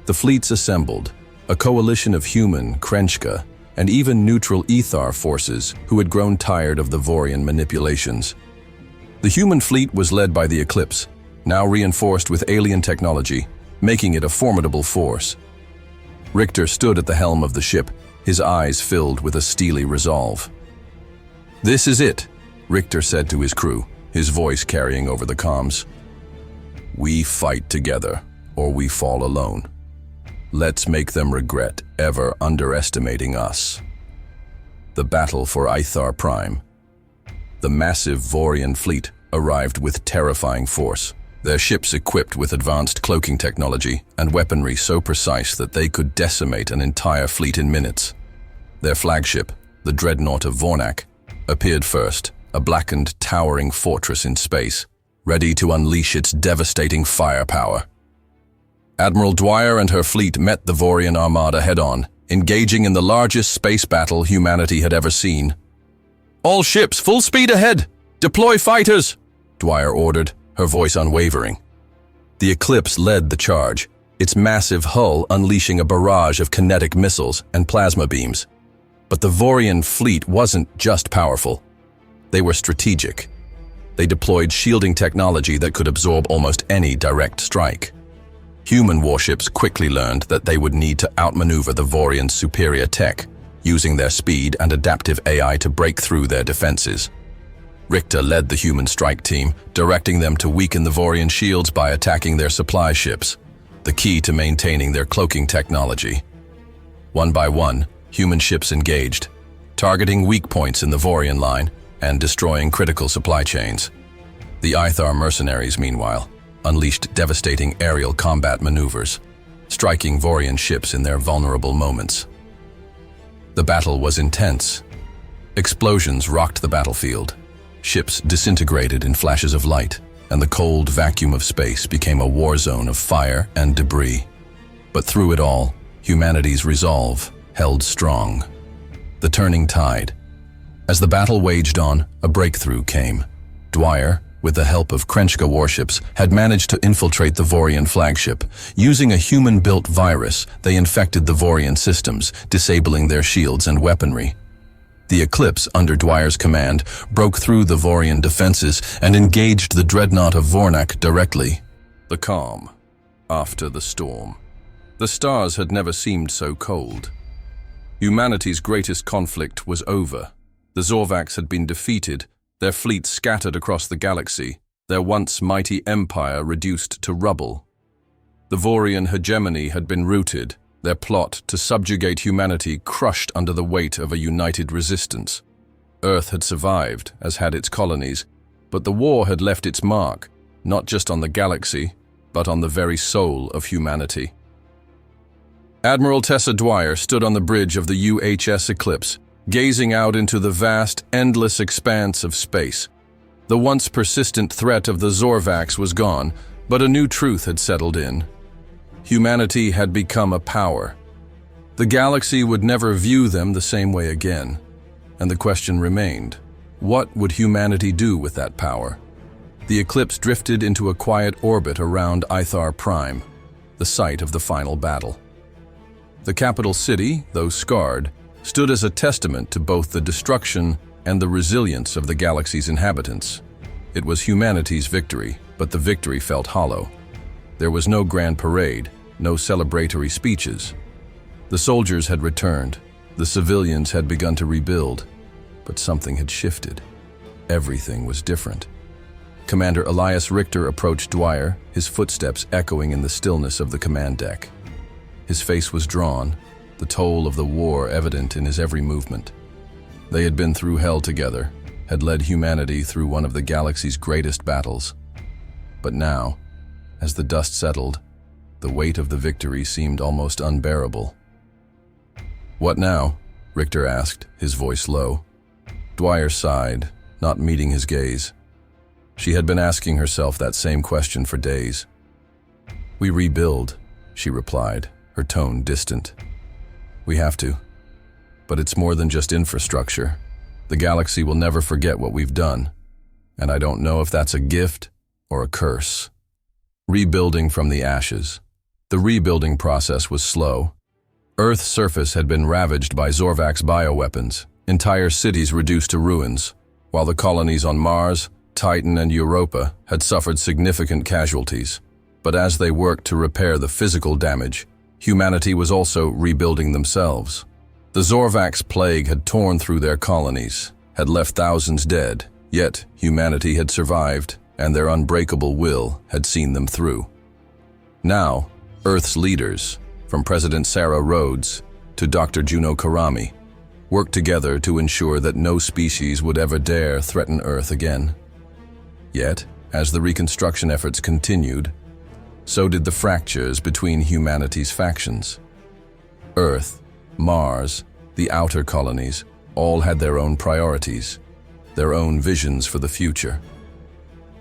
The fleets assembled, a coalition of human, Krenchka, and even neutral Ethar forces who had grown tired of the Vorian manipulations. The human fleet was led by the Eclipse, now reinforced with alien technology, making it a formidable force. Richter stood at the helm of the ship, his eyes filled with a steely resolve. "This is it," Richter said to his crew, his voice carrying over the comms. "We fight together, or we fall alone. Let's make them regret ever underestimating us." The battle for Ethar Prime. The massive Vorian fleet arrived with terrifying force, their ships equipped with advanced cloaking technology and weaponry so precise that they could decimate an entire fleet in minutes. Their flagship, the dreadnought of Vornak, appeared first, a blackened, towering fortress in space, ready to unleash its devastating firepower. Admiral Dwyer and her fleet met the Vorian armada head-on, engaging in the largest space battle humanity had ever seen. "All ships, full speed ahead! Deploy fighters!" Dwyer ordered, her voice unwavering. The Eclipse led the charge, its massive hull unleashing a barrage of kinetic missiles and plasma beams. But the Vorian fleet wasn't just powerful. They were strategic. They deployed shielding technology that could absorb almost any direct strike. Human warships quickly learned that they would need to outmaneuver the Vorians' superior tech, using their speed and adaptive AI to break through their defenses. Richter led the human strike team, directing them to weaken the Vorian shields by attacking their supply ships, the key to maintaining their cloaking technology. One by one, human ships engaged, targeting weak points in the Vorian line and destroying critical supply chains. The Ethar mercenaries, meanwhile, unleashed devastating aerial combat maneuvers, striking Vorian ships in their vulnerable moments. The battle was intense. Explosions rocked the battlefield. Ships disintegrated in flashes of light, and the cold vacuum of space became a war zone of fire and debris. But through it all, humanity's resolve held strong. The turning tide. As the battle waged on, a breakthrough came. Dwyer, with the help of Krenchka warships, had managed to infiltrate the Vorian flagship. Using a human-built virus, they infected the Vorian systems, disabling their shields and weaponry. The Eclipse, under Dwyer's command, broke through the Vorian defenses and engaged the dreadnought of Vornak directly. The calm. After the storm. The stars had never seemed so cold. Humanity's greatest conflict was over. The Zorvax had been defeated, their fleet scattered across the galaxy, their once mighty empire reduced to rubble. The Vorian hegemony had been rooted, their plot to subjugate humanity crushed under the weight of a united resistance. Earth had survived, as had its colonies, but the war had left its mark, not just on the galaxy, but on the very soul of humanity. Admiral Tessa Dwyer stood on the bridge of the UHS Eclipse, gazing out into the vast, endless expanse of space. The once persistent threat of the Zorvax was gone, but a new truth had settled in. Humanity had become a power. The galaxy would never view them the same way again, and the question remained, what would humanity do with that power? The eclipse drifted into a quiet orbit around Ithar Prime, the site of the final battle. The capital city, though scarred, stood as a testament to both the destruction and the resilience of the galaxy's inhabitants. It was humanity's victory, but the victory felt hollow. There was no grand parade, no celebratory speeches. The soldiers had returned, the civilians had begun to rebuild, but something had shifted. Everything was different. Commander Elias Richter approached Dwyer, his footsteps echoing in the stillness of the command deck. His face was drawn, the toll of the war evident in his every movement. They had been through hell together, had led humanity through one of the galaxy's greatest battles. But now, as the dust settled, the weight of the victory seemed almost unbearable. "What now?" Richter asked, his voice low. Dwyer sighed, not meeting his gaze. She had been asking herself that same question for days. "We rebuild," she replied, her tone distant. "We have to. But it's more than just infrastructure. The galaxy will never forget what we've done, and I don't know if that's a gift or a curse." Rebuilding from the ashes. The rebuilding process was slow. Earth's surface had been ravaged by Zorvax bioweapons, entire cities reduced to ruins, while the colonies on Mars, Titan, and Europa had suffered significant casualties. But as they worked to repair the physical damage, humanity was also rebuilding themselves. The Zorvax plague had torn through their colonies, had left thousands dead, yet humanity had survived, and their unbreakable will had seen them through. Now, Earth's leaders, from President Sarah Rhodes to Dr. Juno Karami, worked together to ensure that no species would ever dare threaten Earth again. Yet, as the reconstruction efforts continued, so did the fractures between humanity's factions. Earth, Mars, the outer colonies, all had their own priorities, their own visions for the future.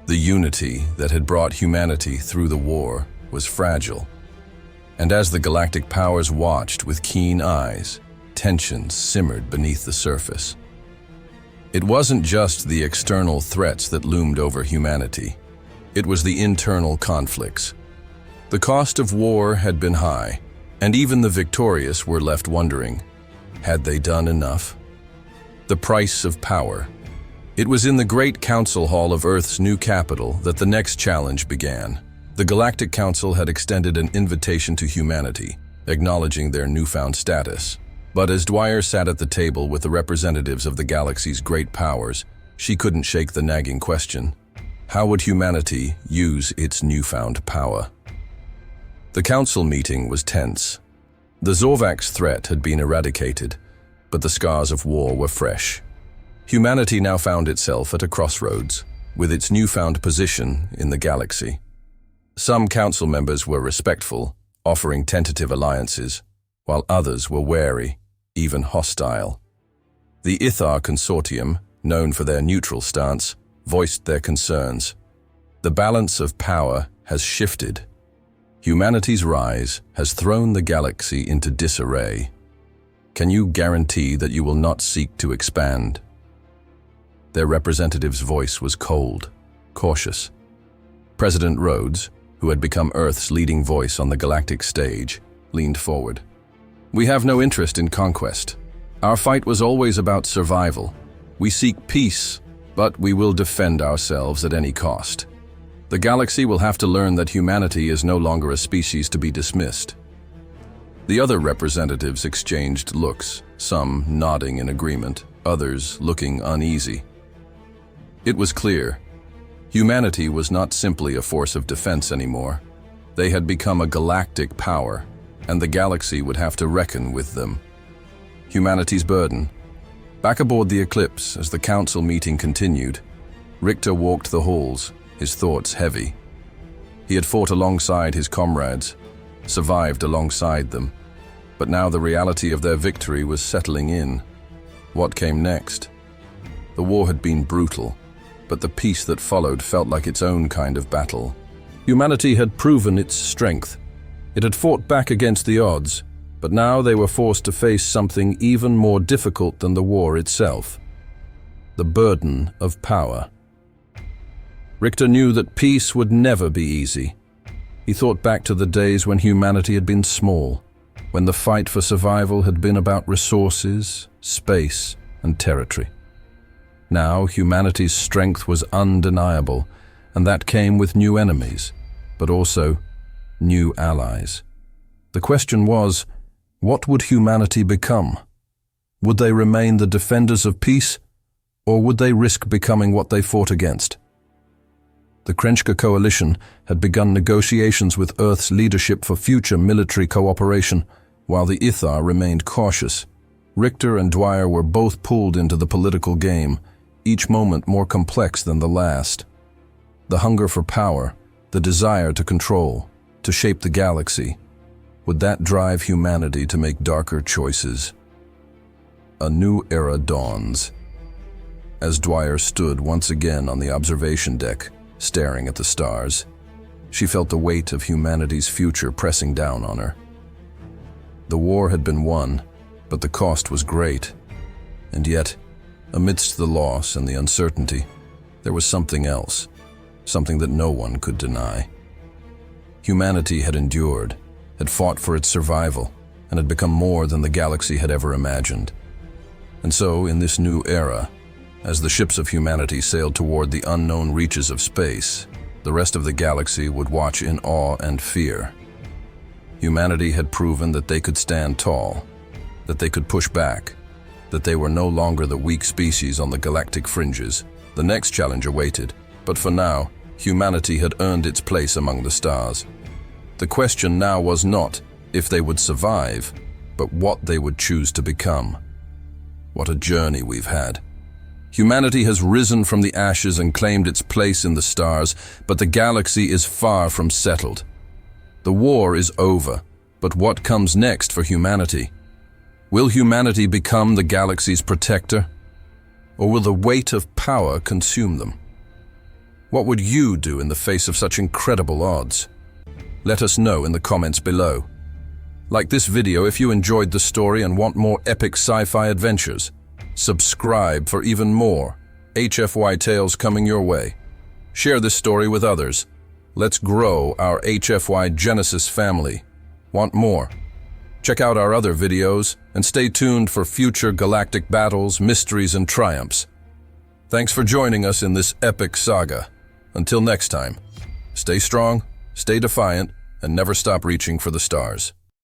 The unity that had brought humanity through the war was fragile. And as the galactic powers watched with keen eyes, tensions simmered beneath the surface. It wasn't just the external threats that loomed over humanity. It was the internal conflicts. The cost of war had been high, and even the victorious were left wondering, had they done enough? The price of power. It was in the great council hall of Earth's new capital that the next challenge began. The Galactic Council had extended an invitation to humanity, acknowledging their newfound status. But as Dwyer sat at the table with the representatives of the galaxy's great powers, she couldn't shake the nagging question. How would humanity use its newfound power? The council meeting was tense. The Zorvax threat had been eradicated, but the scars of war were fresh. Humanity now found itself at a crossroads, with its newfound position in the galaxy. Some council members were respectful, offering tentative alliances, while others were wary, even hostile. The Ithar Consortium, known for their neutral stance, voiced their concerns. The balance of power has shifted. Humanity's rise has thrown the galaxy into disarray. Can you guarantee that you will not seek to expand? Their representative's voice was cold, cautious. President Rhodes, who had become Earth's leading voice on the galactic stage, leaned forward. "We have no interest in conquest. Our fight was always about survival. We seek peace, but we will defend ourselves at any cost." The galaxy will have to learn that humanity is no longer a species to be dismissed. The other representatives exchanged looks, some nodding in agreement, others looking uneasy. It was clear. Humanity was not simply a force of defense anymore. They had become a galactic power, and the galaxy would have to reckon with them. Humanity's burden. Back aboard the Eclipse, as the council meeting continued, Richter walked the halls, his thoughts heavy. He had fought alongside his comrades, survived alongside them, but now the reality of their victory was settling in. What came next? The war had been brutal, but the peace that followed felt like its own kind of battle. Humanity had proven its strength. It had fought back against the odds, but now they were forced to face something even more difficult than the war itself: the burden of power. Richter knew that peace would never be easy. He thought back to the days when humanity had been small, when the fight for survival had been about resources, space, and territory. Now, humanity's strength was undeniable, and that came with new enemies, but also new allies. The question was, what would humanity become? Would they remain the defenders of peace, or would they risk becoming what they fought against? The Krenchka coalition had begun negotiations with Earth's leadership for future military cooperation, while the Ithar remained cautious. Richter and Dwyer were both pulled into the political game, each moment more complex than the last. The hunger for power, the desire to control, to shape the galaxy, would that drive humanity to make darker choices? A new era dawns. As Dwyer stood once again on the observation deck, staring at the stars, she felt the weight of humanity's future pressing down on her. The war had been won, but the cost was great. And yet, amidst the loss and the uncertainty, there was something else, something that no one could deny. Humanity had endured, had fought for its survival, and had become more than the galaxy had ever imagined. And so, in this new era, as the ships of humanity sailed toward the unknown reaches of space, the rest of the galaxy would watch in awe and fear. Humanity had proven that they could stand tall, that they could push back, that they were no longer the weak species on the galactic fringes. The next challenge awaited, but for now, humanity had earned its place among the stars. The question now was not if they would survive, but what they would choose to become. What a journey we've had. Humanity has risen from the ashes and claimed its place in the stars, but the galaxy is far from settled. The war is over, but what comes next for humanity? Will humanity become the galaxy's protector? Or will the weight of power consume them? What would you do in the face of such incredible odds? Let us know in the comments below. Like this video if you enjoyed the story and want more epic sci-fi adventures. Subscribe for even more HFY tales coming your way. Share this story with others. Let's grow our HFY Genesis family. Want more? Check out our other videos and stay tuned for future galactic battles, mysteries, and triumphs. Thanks for joining us in this epic saga. Until next time, stay strong, stay defiant, and never stop reaching for the stars.